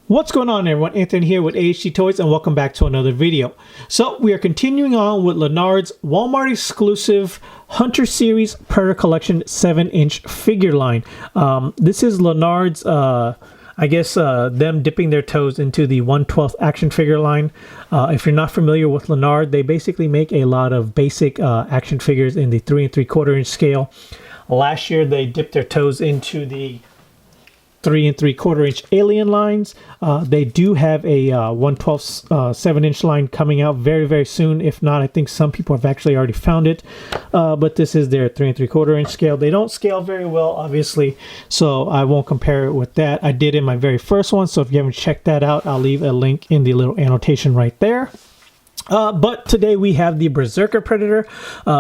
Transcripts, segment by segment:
What's going on, everyone? Anthony here with AHT Toys, and welcome back to another video. So we are continuing on with Lanard's Walmart exclusive Hunter Series Predator Collection 7-inch figure line. This is Lanard's, them dipping their toes into the 1/12 action figure line. If you're not familiar with Lanard, they basically make a lot of basic action figures in the 3 3/4 inch scale. Last year, they dipped their toes into the 3 3/4 inch alien lines. They do have a 1/12 7-inch line coming out very soon. If not, I think some people have actually already found it. But this is their 3 3/4 inch scale. They don't scale very well, obviously, so I won't compare it with that. I did in my very first one, so if you haven't checked that out, I'll leave a link in the little annotation right there. But today we have the Berserker Predator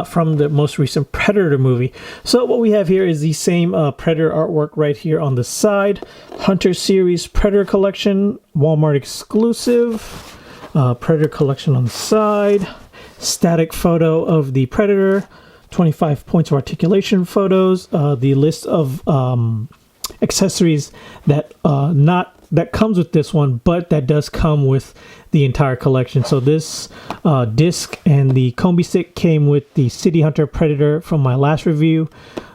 from the most recent Predator movie. So what we have here is the same Predator artwork right here on the side. Hunter Series Predator Collection, Walmart exclusive. Predator Collection on the side. Static photo of the Predator. 25 points of articulation photos. The list of accessories that that comes with this one, but that does come with the entire collection. So this disc and the combi stick came with the City Hunter Predator from my last review.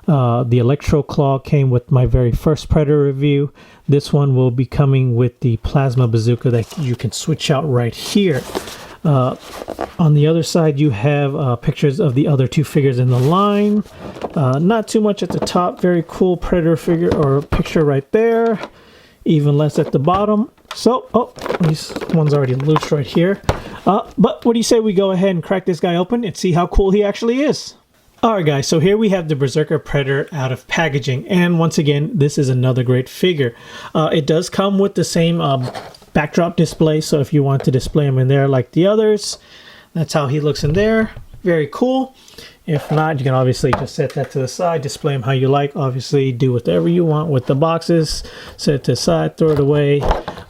The Electro Claw came with my very first Predator review. This one will be coming with the Plasma Bazooka that you can switch out right here. On the other side, you have pictures of the other two figures in the line. Not too much at the top. Very cool Predator figure or picture right there. Even less at the bottom. So, this one's already loose right here. But what do you say we go ahead and crack this guy open and see how cool he actually is? Alright guys, so here we have the Berserker Predator out of packaging. And once again, this is another great figure. It does come with the same backdrop display. So if you want to display him in there like the others, that's how he looks in there. Very cool. If not, you can obviously just set that to the side, display them how you like. Obviously, do whatever you want with the boxes. Set it to the side, throw it away,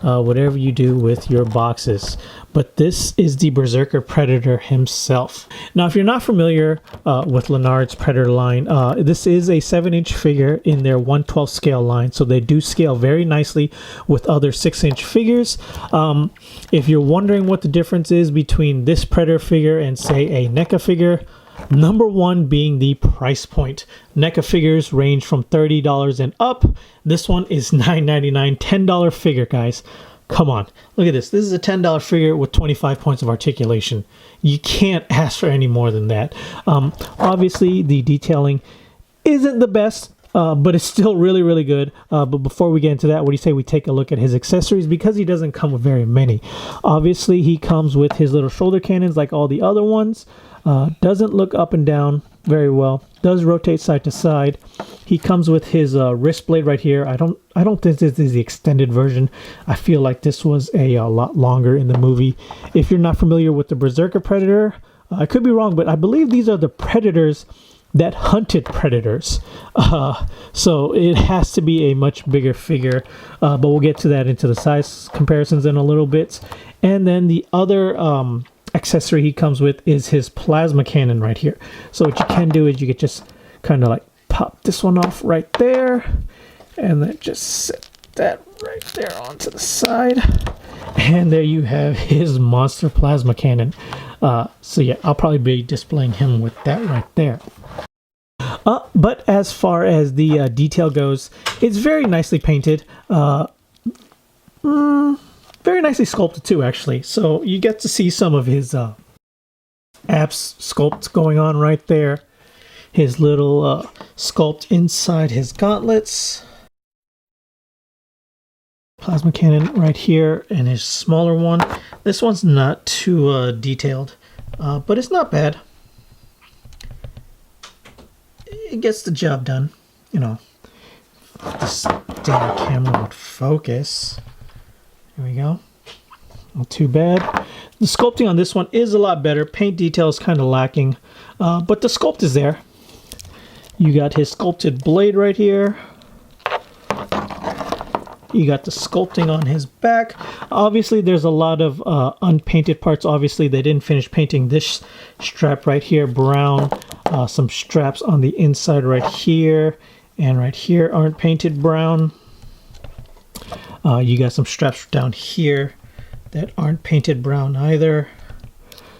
whatever you do with your boxes. But this is the Berserker Predator himself. Now, if you're not familiar with Lanard's Predator line, this is a 7-inch figure in their 1/12 scale line. So they do scale very nicely with other 6-inch figures. If you're wondering what the difference is between this Predator figure and, say, a NECA figure, number one being the price point. NECA figures range from $30 and up. This one is $9.99, $10 figure, guys. Come on, look at this. This is a $10 figure with 25 points of articulation. You can't ask for any more than that. Obviously, the detailing isn't the best, but it's still really good. But before we get into that, what do you say we take a look at his accessories, because he doesn't come with very many. Obviously, he comes with his little shoulder cannons like all the other ones. Doesn't look up and down very well. Does rotate side to side. He comes with his wrist blade right here. I don't think this is the extended version. I feel like this was a lot longer in the movie. If you're not familiar with the Berserker Predator, I could be wrong, but I believe these are the predators that hunted predators. So it has to be a much bigger figure, but we'll get to that into the size comparisons in a little bit. And then the other accessory he comes with is his plasma cannon right here. So what you can do is you could just kind of like pop this one off right there, and then just set that right there onto the side, and there you have his monster plasma cannon. So yeah, I'll probably be displaying him with that right there. But as far as the detail goes, it's very nicely painted. Very nicely sculpted too, actually. So you get to see some of his abs sculpt going on right there. His little sculpt inside his gauntlets. Plasma cannon right here, and his smaller one. This one's not too detailed, but it's not bad. It gets the job done, you know. If this damn camera would focus. Here we go. Not too bad. The sculpting on this one is a lot better. Paint detail is kind of lacking, but the sculpt is there. You got his sculpted blade right here. You got the sculpting on his back. Obviously, there's a lot of unpainted parts. Obviously, they didn't finish painting this strap right here brown. Some straps on the inside right here and right here aren't painted brown. You got some straps down here that aren't painted brown either.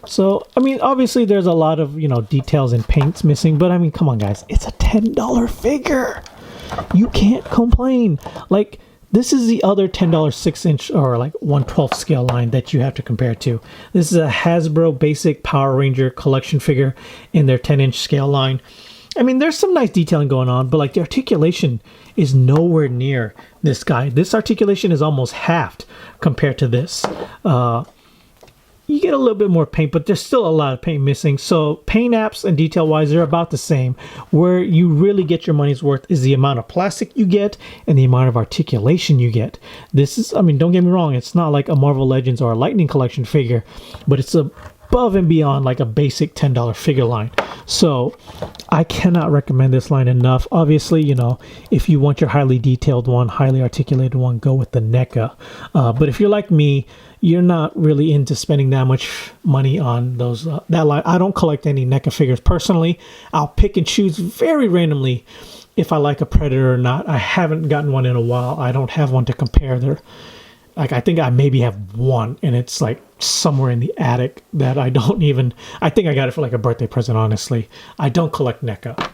So, I mean, obviously there's a lot of, you know, details and paints missing, but I mean, come on guys, it's a $10 figure. You can't complain. Like, this is the other $10 6-inch or like 1/12 scale line that you have to compare to. This is a Hasbro basic Power Ranger collection figure in their 10-inch scale line. I mean, there's some nice detailing going on, but like the articulation is nowhere near this guy. This articulation is almost halved compared to this. You get a little bit more paint, but there's still a lot of paint missing. So paint apps and detail wise, they're about the same. Where you really get your money's worth is the amount of plastic you get and the amount of articulation you get. This is, I mean, don't get me wrong, it's not like a Marvel Legends or a Lightning Collection figure, but it's above and beyond like a basic $10 figure line. So I cannot recommend this line enough. Obviously, you know, if you want your highly detailed one, highly articulated one, go with the NECA. But if you're like me, you're not really into spending that much money on those that line. I don't collect any NECA figures personally. I'll pick and choose very randomly if I like a Predator or not. I haven't gotten one in a while. I don't have one to compare there. Like, I think I maybe have one, and it's like somewhere in the attic that I don't even, I think I got it for like a birthday present, honestly. I don't collect NECA.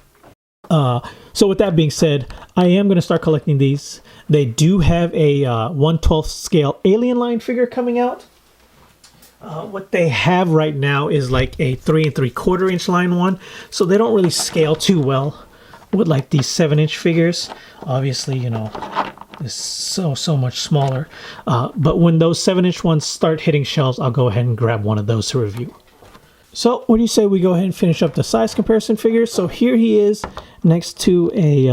So with that being said, I am going to start collecting these. They do have a 1/12 scale alien line figure coming out. What they have right now is like a 3 3/4 inch line one, so they don't really scale too well with like these 7-inch figures. Obviously, you know, it's so much smaller. But when those 7-inch ones start hitting shelves, I'll go ahead and grab one of those to review. So what do you say we go ahead and finish up the size comparison figures? So here he is next to a,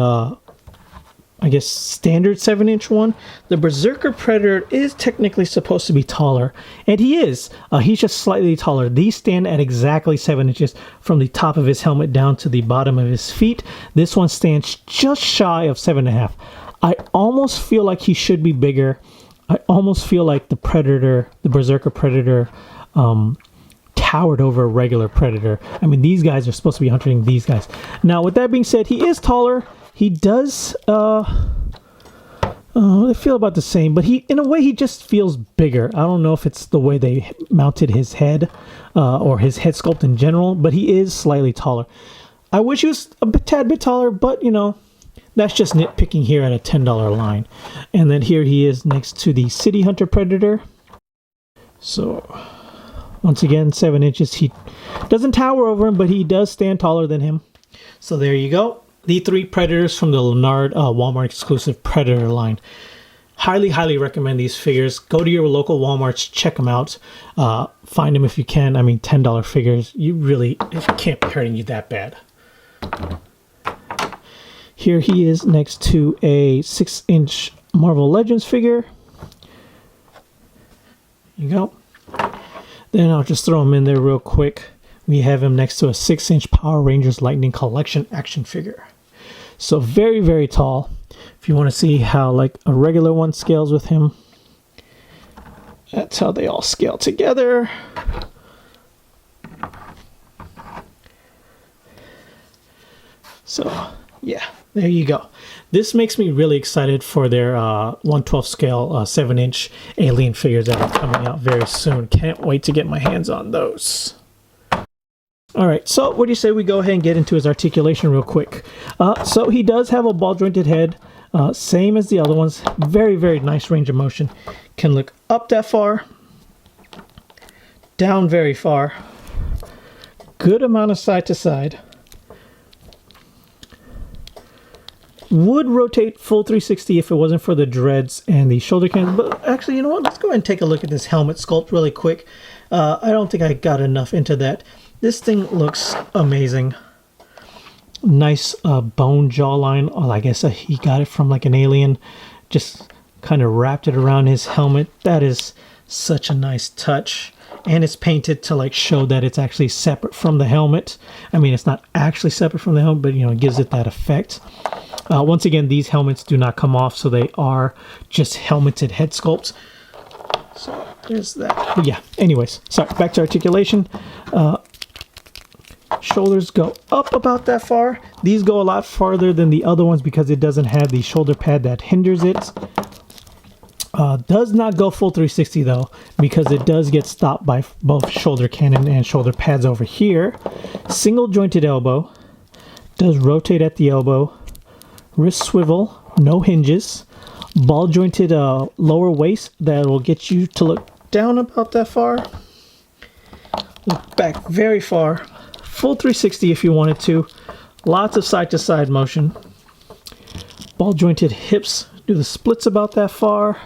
I guess, standard 7-inch one. The Berserker Predator is technically supposed to be taller, and he is. He's just slightly taller. These stand at exactly 7 inches from the top of his helmet down to the bottom of his feet. This one stands just shy of 7.5. I almost feel like he should be bigger. I almost feel like the Predator, the Berserker Predator, towered over a regular Predator. I mean, these guys are supposed to be hunting these guys. Now, with that being said, he is taller. He does, they feel about the same, but in a way, he just feels bigger. I don't know if it's the way they mounted his head, or his head sculpt in general, but he is slightly taller. I wish he was a tad bit taller, but, you know, that's just nitpicking here at a $10 line. And then here he is next to the City Hunter Predator. So, once again, 7 inches. He doesn't tower over him, but he does stand taller than him. So there you go. The 3 Predators from the Lanard Walmart exclusive Predator line. Highly, highly recommend these figures. Go to your local Walmarts, check them out. Find them if you can. I mean, $10 figures. It can't be hurting you that bad. Here he is next to a 6-inch Marvel Legends figure. There you go. Then I'll just throw him in there real quick. We have him next to a 6-inch Power Rangers Lightning Collection action figure. So very, very tall. If you want to see how like a regular one scales with him, that's how they all scale together. So yeah, there you go. This makes me really excited for their 1/12 scale 7-inch alien figures that are coming out very soon. Can't wait to get my hands on those. All right, so what do you say we go ahead and get into his articulation real quick? So he does have a ball jointed head, same as the other ones. Very, very nice range of motion. Can look up that far, down very far. Good amount of side to side. Would rotate full 360 if it wasn't for the dreads and the shoulder cans. But actually, you know what? Let's go ahead and take a look at this helmet sculpt really quick. I don't think I got enough into that. This thing looks amazing. Nice bone jawline. Oh, I guess he got it from like an alien. Just kind of wrapped it around his helmet. That is such a nice touch. And it's painted to like show that it's actually separate from the helmet. I mean, it's not actually separate from the helmet, but you know, it gives it that effect. Once again, these helmets do not come off, so they are just helmeted head sculpts. So there's that. But yeah, anyways, sorry, back to articulation. Shoulders go up about that far. These go a lot farther than the other ones because it doesn't have the shoulder pad that hinders it. Does not go full 360 though, because it does get stopped by both shoulder cannon and shoulder pads over here. Single jointed elbow, does rotate at the elbow, wrist swivel, no hinges, ball jointed lower waist that will get you to look down about that far, look back very far, full 360 if you wanted to, lots of side to side motion, ball jointed hips, do the splits about that far,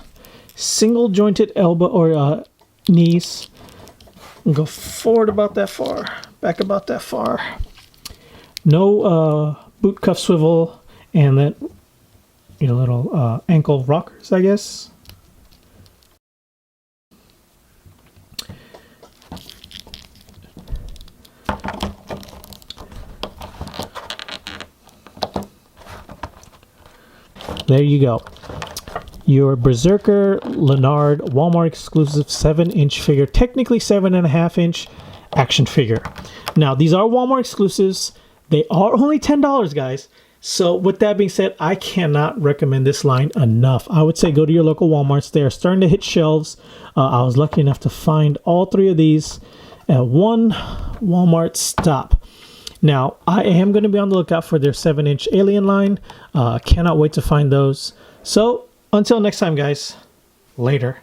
single jointed elbow or knees, and go forward about that far, back about that far. No boot cuff swivel, and then little ankle rockers, I guess. There you go. Your Berserker Lanard Walmart exclusive 7-inch figure, technically 7.5-inch action figure. Now, these are Walmart exclusives. They are only $10, guys. So with that being said, I cannot recommend this line enough. I would say go to your local Walmarts. They are starting to hit shelves. I was lucky enough to find all 3 of these at one Walmart stop. Now, I am going to be on the lookout for their 7-inch Alien line. Cannot wait to find those. So, until next time, guys. Later.